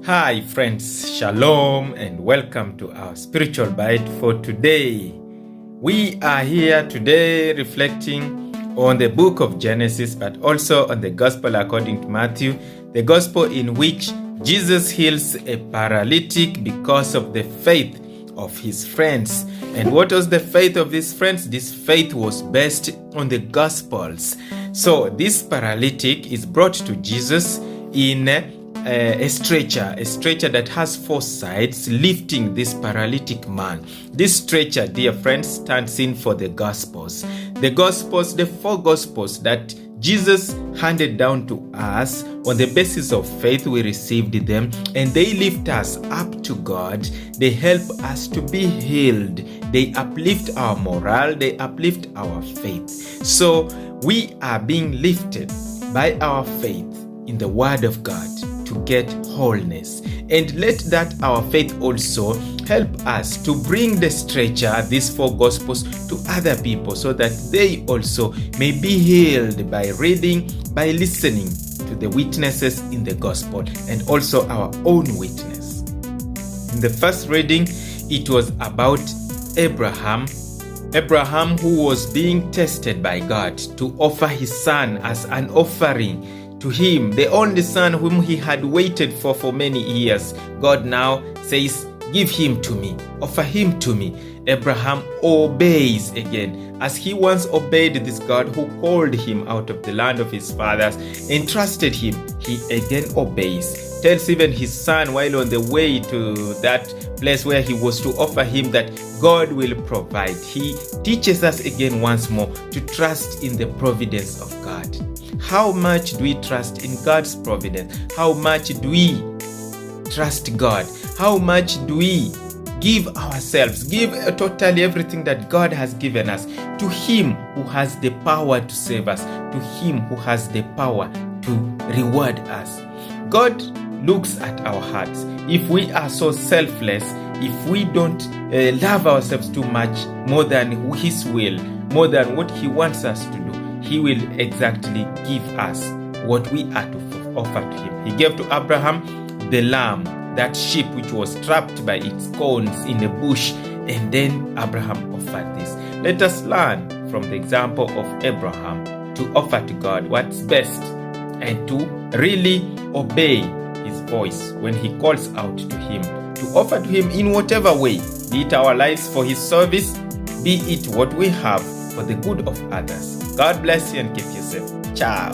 Hi friends, shalom and welcome to our spiritual bite for today. We are here today reflecting on the book of Genesis, but also on the gospel according to Matthew, the gospel in which Jesus heals a paralytic because of the faith of his friends. And what was the faith of these friends? This faith was based on the gospels. So this paralytic is brought to Jesus in a stretcher that has four sides lifting this paralytic man. This stretcher, dear friends, stands in for the gospels. The four gospels that Jesus handed down to us on the basis of faith. We received them and they lift us up to God. They help us to be healed. They uplift our morale. They uplift our faith. So we are being lifted by our faith in the word of God to get wholeness. And let that our faith also help us to bring the stretcher, these four gospels, to other people so that they also may be healed by reading, by listening to the witnesses in the gospel and also our own witness. In the first reading, it was about Abraham who was being tested by God to offer his son as an offering to him, the only son whom he had waited for many years. God now says, give him to me, offer him to me. Abraham obeys again, as he once obeyed this God who called him out of the land of his fathers and trusted him. He again obeys, tells even his son while on the way to that place where he was to offer him that God will provide. He teaches us again once more to trust in the providence of God. How much do we trust in God's providence? How much do we trust God? How much do we give ourselves, give totally everything that God has given us to Him who has the power to save us, to Him who has the power to reward us? God looks at our hearts. If we are so selfless, if we don't love ourselves too much more than His will, more than what He wants us to do, He will exactly give us what we are to offer to Him. He gave to Abraham the lamb, that sheep which was trapped by its corns in the bush, and then Abraham offered this. Let us learn from the example of Abraham to offer to God what's best and to really obey His voice when He calls out to Him, to offer to Him in whatever way, be it our lives for His service, be it what we have for the good of others. God bless you and keep you safe. Ciao.